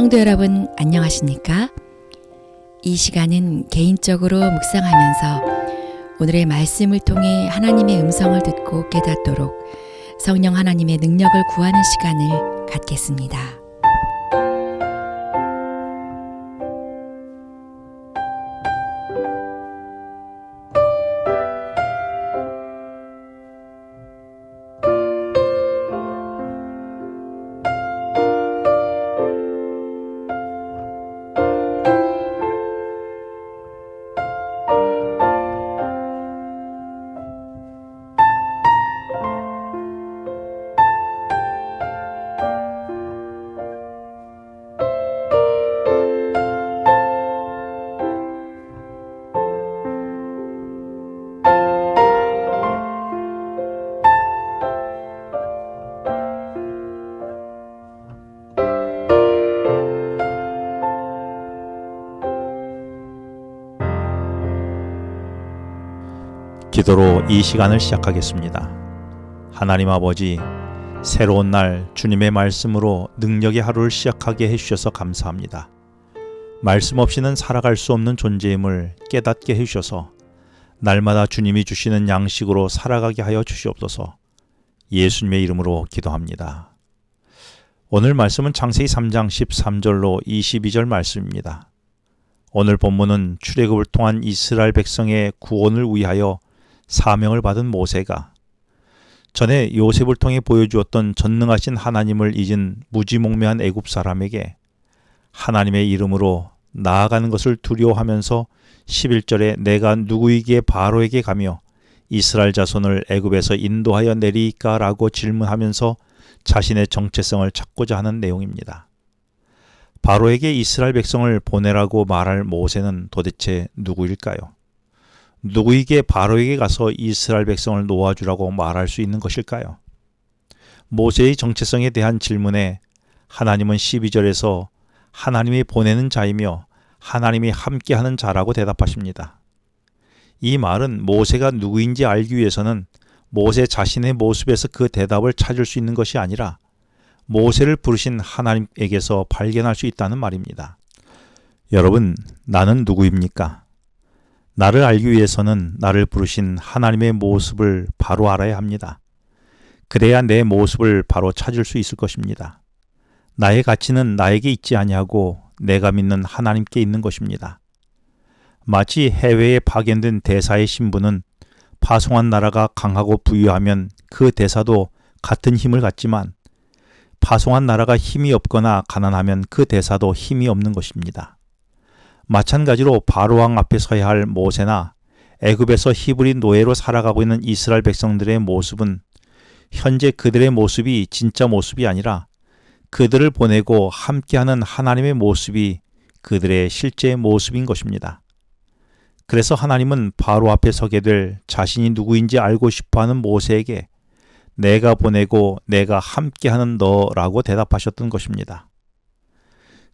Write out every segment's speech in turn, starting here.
성도 여러분 안녕하십니까? 이 시간은 개인적으로 묵상하면서 오늘의 말씀을 통해 하나님의 음성을 듣고 깨닫도록 성령 하나님의 능력을 구하는 시간을 갖겠습니다. 기도로 이 시간을 시작하겠습니다. 하나님 아버지, 새로운 날 주님의 말씀으로 능력의 하루를 시작하게 해주셔서 감사합니다. 말씀 없이는 살아갈 수 없는 존재임을 깨닫게 해주셔서 날마다 주님이 주시는 양식으로 살아가게 하여 주시옵소서. 예수님의 이름으로 기도합니다. 오늘 말씀은 창세기 3장 13절로 22절 말씀입니다. 오늘 본문은 출애굽을 통한 이스라엘 백성의 구원을 위하여 사명을 받은 모세가 전에 요셉을 통해 보여주었던 전능하신 하나님을 잊은 무지몽매한 애굽 사람에게 하나님의 이름으로 나아가는 것을 두려워하면서 11절에 내가 누구이기에 바로에게 가며 이스라엘 자손을 애굽에서 인도하여 내리까 라고 질문하면서 자신의 정체성을 찾고자 하는 내용입니다. 바로에게 이스라엘 백성을 보내라고 말할 모세는 도대체 누구일까요? 누구에게 바로에게 가서 이스라엘 백성을 놓아주라고 말할 수 있는 것일까요? 모세의 정체성에 대한 질문에 하나님은 12절에서 하나님이 보내는 자이며 하나님이 함께하는 자라고 대답하십니다. 이 말은 모세가 누구인지 알기 위해서는 모세 자신의 모습에서 그 대답을 찾을 수 있는 것이 아니라 모세를 부르신 하나님에게서 발견할 수 있다는 말입니다. 여러분, 나는 누구입니까? 나를 알기 위해서는 나를 부르신 하나님의 모습을 바로 알아야 합니다. 그래야 내 모습을 바로 찾을 수 있을 것입니다. 나의 가치는 나에게 있지 아니하고 내가 믿는 하나님께 있는 것입니다. 마치 해외에 파견된 대사의 신분은 파송한 나라가 강하고 부유하면 그 대사도 같은 힘을 갖지만 파송한 나라가 힘이 없거나 가난하면 그 대사도 힘이 없는 것입니다. 마찬가지로 바로왕 앞에 서야 할 모세나 애굽에서 히브리 노예로 살아가고 있는 이스라엘 백성들의 모습은 현재 그들의 모습이 진짜 모습이 아니라 그들을 보내고 함께하는 하나님의 모습이 그들의 실제 모습인 것입니다. 그래서 하나님은 바로 앞에 서게 될 자신이 누구인지 알고 싶어하는 모세에게 내가 보내고 내가 함께하는 너라고 대답하셨던 것입니다.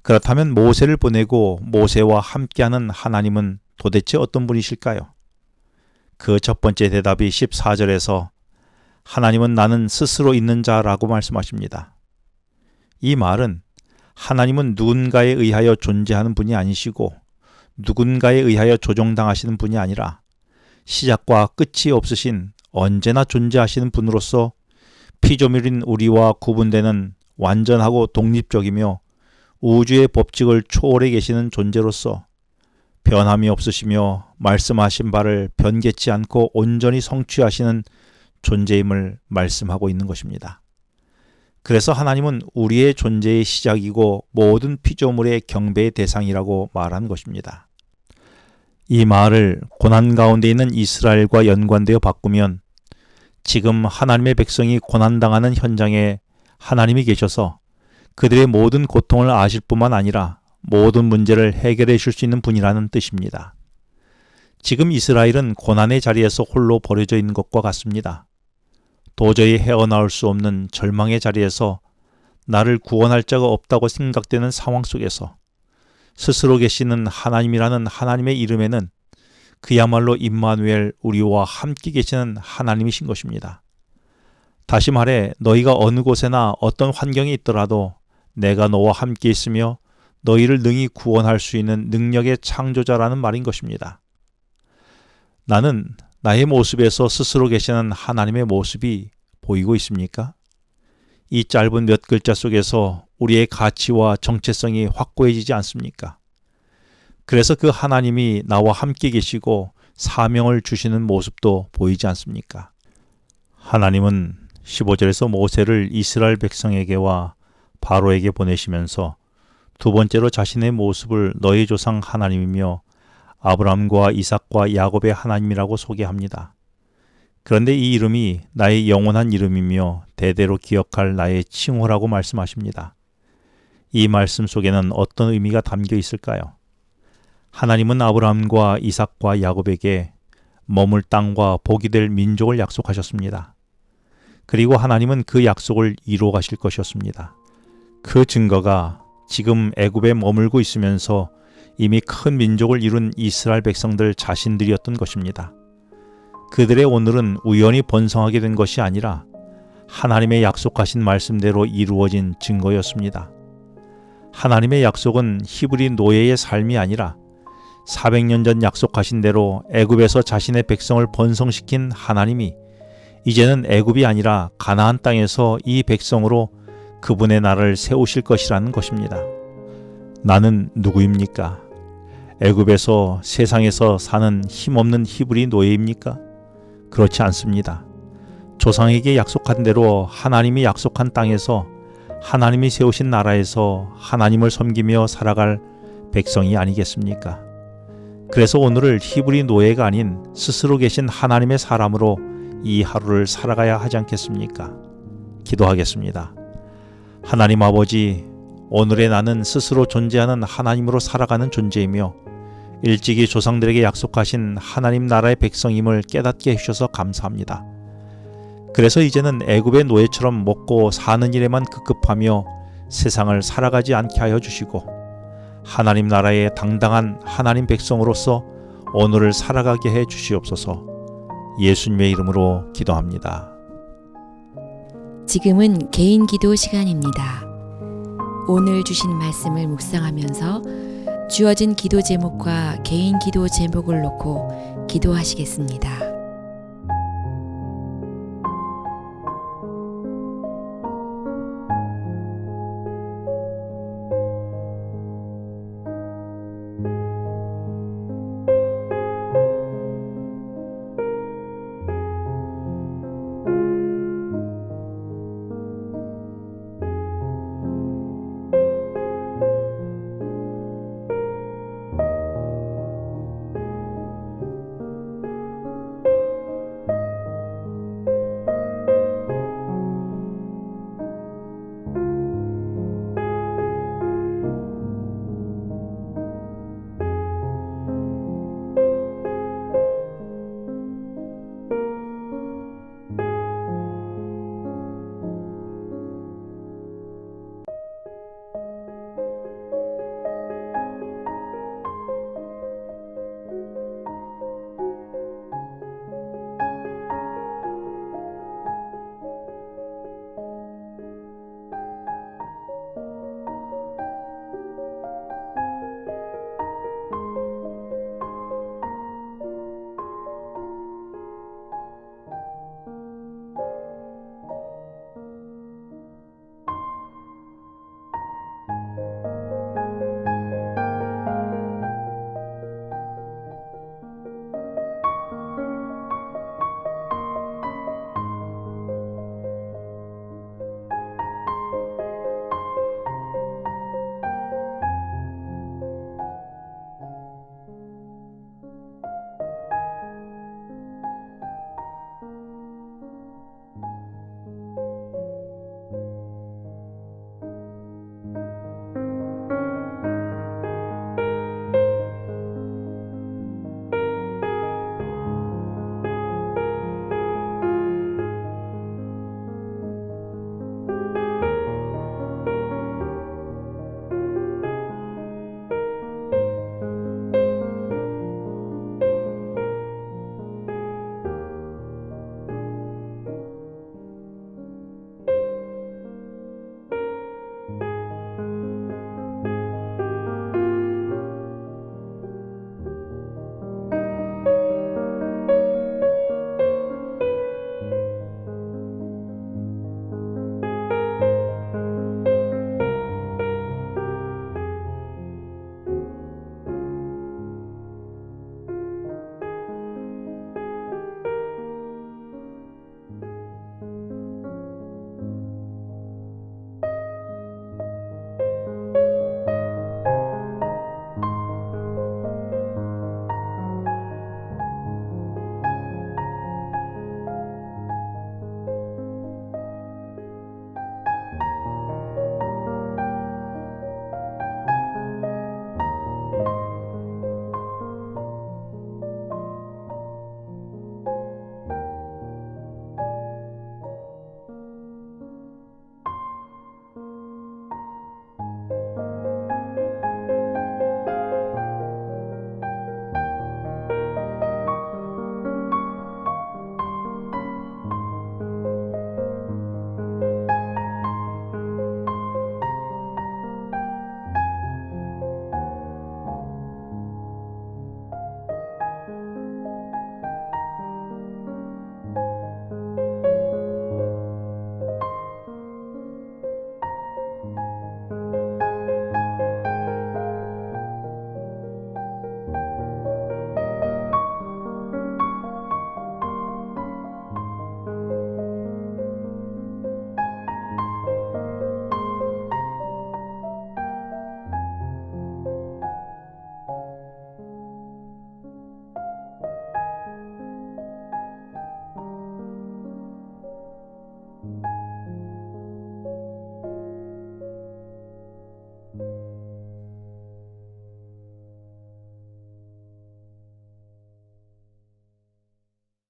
그렇다면 모세를 보내고 모세와 함께하는 하나님은 도대체 어떤 분이실까요? 그 첫 번째 대답이 14절에서 하나님은 나는 스스로 있는 자라고 말씀하십니다. 이 말은 하나님은 누군가에 의하여 존재하는 분이 아니시고 누군가에 의하여 조종당하시는 분이 아니라 시작과 끝이 없으신 언제나 존재하시는 분으로서 피조물인 우리와 구분되는 완전하고 독립적이며 우주의 법칙을 초월해 계시는 존재로서 변함이 없으시며 말씀하신 바를 변개치 않고 온전히 성취하시는 존재임을 말씀하고 있는 것입니다. 그래서 하나님은 우리의 존재의 시작이고 모든 피조물의 경배의 대상이라고 말한 것입니다. 이 말을 고난 가운데 있는 이스라엘과 연관되어 바꾸면 지금 하나님의 백성이 고난당하는 현장에 하나님이 계셔서 그들의 모든 고통을 아실 뿐만 아니라 모든 문제를 해결해 줄 수 있는 분이라는 뜻입니다. 지금 이스라엘은 고난의 자리에서 홀로 버려져 있는 것과 같습니다. 도저히 헤어나올 수 없는 절망의 자리에서 나를 구원할 자가 없다고 생각되는 상황 속에서 스스로 계시는 하나님이라는 하나님의 이름에는 그야말로 임마누엘 우리와 함께 계시는 하나님이신 것입니다. 다시 말해 너희가 어느 곳에나 어떤 환경에 있더라도 내가 너와 함께 있으며 너희를 능히 구원할 수 있는 능력의 창조자라는 말인 것입니다. 나는 나의 모습에서 스스로 계시는 하나님의 모습이 보이고 있습니까? 이 짧은 몇 글자 속에서 우리의 가치와 정체성이 확고해지지 않습니까? 그래서 그 하나님이 나와 함께 계시고 사명을 주시는 모습도 보이지 않습니까? 하나님은 15절에서 모세를 이스라엘 백성에게와 바로에게 보내시면서 두 번째로 자신의 모습을 너희 조상 하나님이며 아브라함과 이삭과 야곱의 하나님이라고 소개합니다. 그런데 이 이름이 나의 영원한 이름이며 대대로 기억할 나의 칭호라고 말씀하십니다. 이 말씀 속에는 어떤 의미가 담겨 있을까요? 하나님은 아브라함과 이삭과 야곱에게 머물 땅과 복이 될 민족을 약속하셨습니다. 그리고 하나님은 그 약속을 이루어 가실 것이었습니다. 그 증거가 지금 애굽에 머물고 있으면서 이미 큰 민족을 이룬 이스라엘 백성들 자신들이었던 것입니다. 그들의 오늘은 우연히 번성하게 된 것이 아니라 하나님의 약속하신 말씀대로 이루어진 증거였습니다. 하나님의 약속은 히브리 노예의 삶이 아니라 400년 전 약속하신 대로 애굽에서 자신의 백성을 번성시킨 하나님이 이제는 애굽이 아니라 가나안 땅에서 이 백성으로 그분의 나라를 세우실 것이라는 것입니다. 나는 누구입니까? 애굽에서 세상에서 사는 힘없는 히브리 노예입니까? 그렇지 않습니다. 조상에게 약속한 대로 하나님이 약속한 땅에서 하나님이 세우신 나라에서 하나님을 섬기며 살아갈 백성이 아니겠습니까? 그래서 오늘을 히브리 노예가 아닌 스스로 계신 하나님의 사람으로 이 하루를 살아가야 하지 않겠습니까? 기도하겠습니다. 하나님 아버지, 오늘의 나는 스스로 존재하는 하나님으로 살아가는 존재이며 일찍이 조상들에게 약속하신 하나님 나라의 백성임을 깨닫게 해주셔서 감사합니다. 그래서 이제는 애굽의 노예처럼 먹고 사는 일에만 급급하며 세상을 살아가지 않게 하여 주시고 하나님 나라의 당당한 하나님 백성으로서 오늘을 살아가게 해 주시옵소서. 예수님의 이름으로 기도합니다. 지금은 개인 기도 시간입니다. 오늘 주신 말씀을 묵상하면서 주어진 기도 제목과 개인 기도 제목을 놓고 기도하시겠습니다.